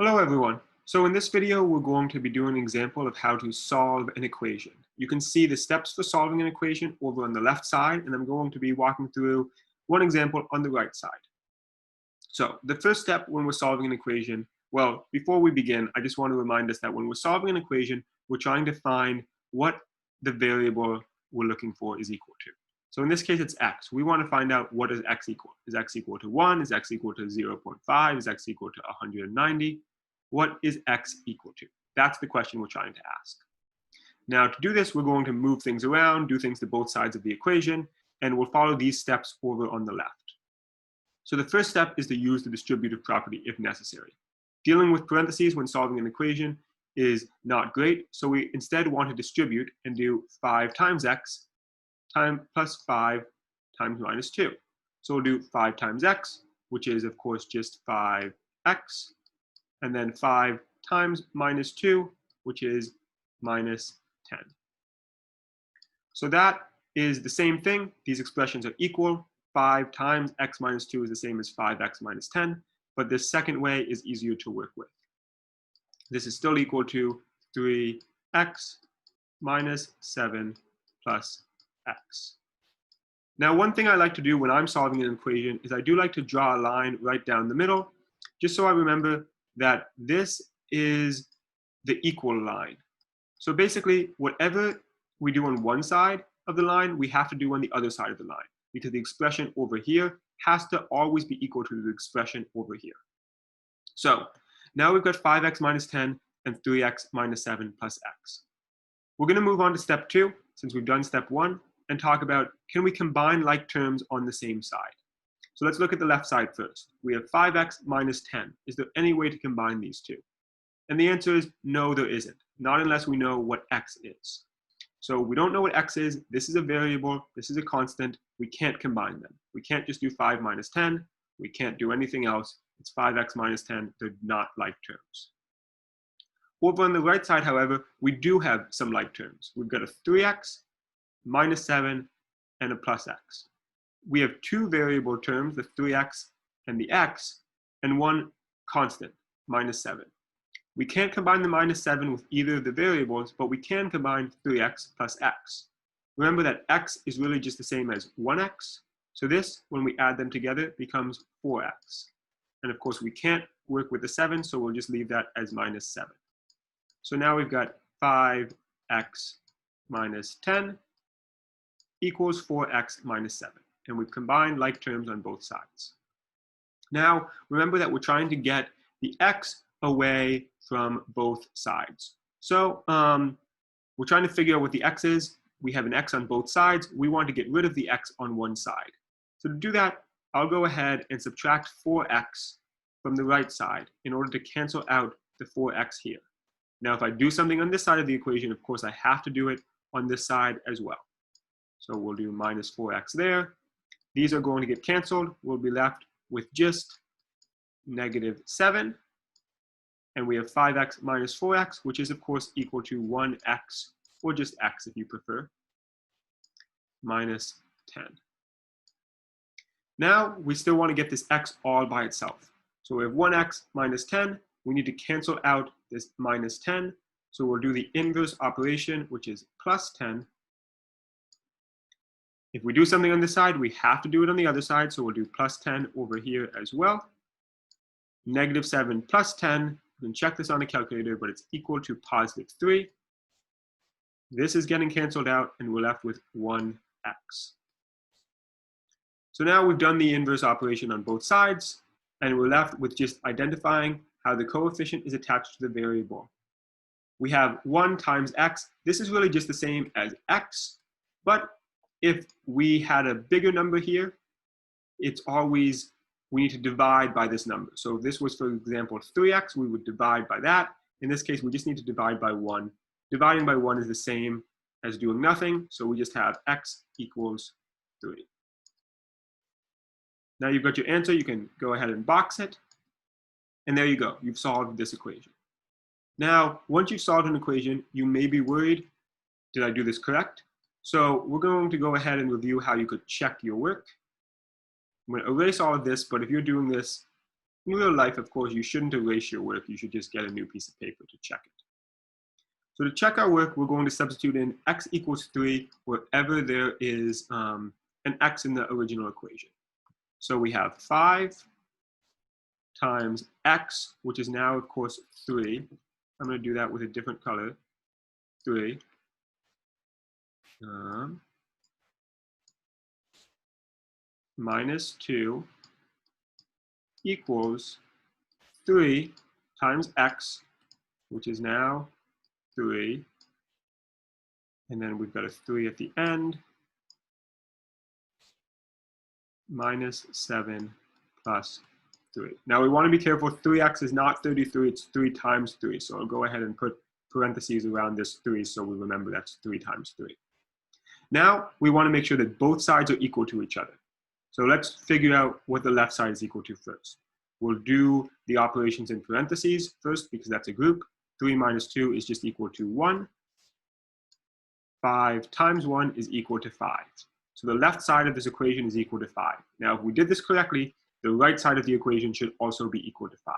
Hello everyone. So in this video, we're going to be doing an example of how to solve an equation. You can see the steps for solving an equation over on the left side, and I'm going to be walking through one example on the right side. So the first step when we're solving an equation, well, before we begin, I just want to remind us that when we're solving an equation, we're trying to find what the variable we're looking for is equal to. So in this case, it's x. We want to find out what is x equal. Is x equal to 1? Is x equal to 0.5? Is x equal to 190? What is x equal to? That's the question we're trying to ask. Now, to do this, we're going to move things around, do things to both sides of the equation, and we'll follow these steps over on the left. So the first step is to use the distributive property if necessary. Dealing with parentheses when solving an equation is not great, so we instead want to distribute and do 5 times x plus 5 times minus 2. So we'll do 5 times x, which is, of course, just 5x, and then 5 times minus 2, which is minus 10. So that is the same thing. These expressions are equal. 5 times x minus 2 is the same as 5x minus 10, but this second way is easier to work with. This is still equal to 3x minus 7 plus x. Now, one thing I like to do when I'm solving an equation is I do like to draw a line right down the middle, just so I remember that this is the equal line. So basically, whatever we do on one side of the line, we have to do on the other side of the line, because the expression over here has to always be equal to the expression over here. So now we've got 5x minus 10 and 3x minus 7 plus x. We're going to move on to step 2, since we've done step 1, and talk about, can we combine like terms on the same side? So let's look at the left side first. We have 5x minus 10. Is there any way to combine these two? And the answer is no, there isn't. Not unless we know what x is. So we don't know what x is. This is a variable. This is a constant. We can't combine them. We can't just do 5 minus 10. We can't do anything else. It's 5x minus 10. They're not like terms. Over on the right side, however, we do have some like terms. We've got a 3x, minus 7, and a plus x. We have two variable terms, the 3x and the x, and one constant, minus 7. We can't combine the minus 7 with either of the variables, but we can combine 3x plus x. Remember that x is really just the same as 1x, so this, when we add them together, becomes 4x. And of course, we can't work with the 7, so we'll just leave that as minus 7. So now we've got 5x minus 10 equals 4x minus 7. And we've combined like terms on both sides. Now, remember that we're trying to get the x away from both sides. So we're trying to figure out what the x is. We have an x on both sides. We want to get rid of the x on one side. So to do that, I'll go ahead and subtract 4x from the right side in order to cancel out the 4x here. Now, if I do something on this side of the equation, of course, I have to do it on this side as well. So we'll do minus 4x there. These are going to get canceled. We'll be left with just negative 7. And we have 5x minus 4x, which is, of course, equal to 1x, or just x if you prefer, minus 10. Now, we still want to get this x all by itself. So we have 1x minus 10. We need to cancel out this minus 10. So we'll do the inverse operation, which is plus 10. If we do something on this side, we have to do it on the other side. So we'll do plus 10 over here as well. Negative 7 plus 10. You can check this on a calculator, but it's equal to positive 3. This is getting canceled out, and we're left with 1x. So now we've done the inverse operation on both sides, and we're left with just identifying how the coefficient is attached to the variable. We have 1 times x. This is really just the same as x, but if we had a bigger number here, it's always, we need to divide by this number. So if this was, for example, 3x, we would divide by that. In this case, we just need to divide by 1. Dividing by 1 is the same as doing nothing, so we just have x equals 3. Now you've got your answer. You can go ahead and box it. And there you go. You've solved this equation. Now, once you've solved an equation, you may be worried, did I do this correct? So we're going to go ahead and review how you could check your work. I'm going to erase all of this, but if you're doing this In real life, of course, you shouldn't erase your work. You should just get a new piece of paper to check it. So to check our work, we're going to substitute in x equals 3 wherever there is an x in the original equation. So we have 5 times x, which is now, of course, 3. I'm going to do that with a different color, 3. Minus 2 equals 3 times x, which is now 3. And then we've got a 3 at the end, minus 7 plus 3. Now we want to be careful, 3x is not 33, it's 3 times 3. So I'll go ahead and put parentheses around this 3 so we remember that's 3 times 3. Now we want to make sure that both sides are equal to each other. So let's figure out what the left side is equal to first. We'll do the operations in parentheses first because that's a group. 3 minus 2 is just equal to 1. 5 times 1 is equal to 5. So the left side of this equation is equal to 5. Now, if we did this correctly, the right side of the equation should also be equal to 5.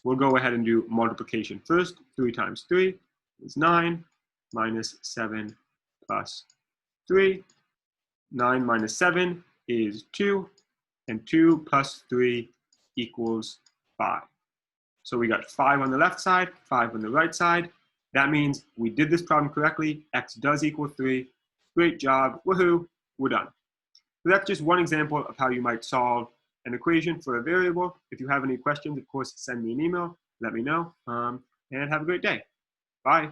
We'll go ahead and do multiplication first. 3 times 3 is 9, minus 7 plus 3. 9 minus 7 is 2, and 2 plus 3 equals 5. So we got 5 on the left side, 5 on the right side. That means we did this problem correctly. X does equal 3. Great job. Woohoo. We're done. So that's just one example of how you might solve an equation for a variable. If you have any questions, of course, send me an email. Let me know. And have a great day. Bye.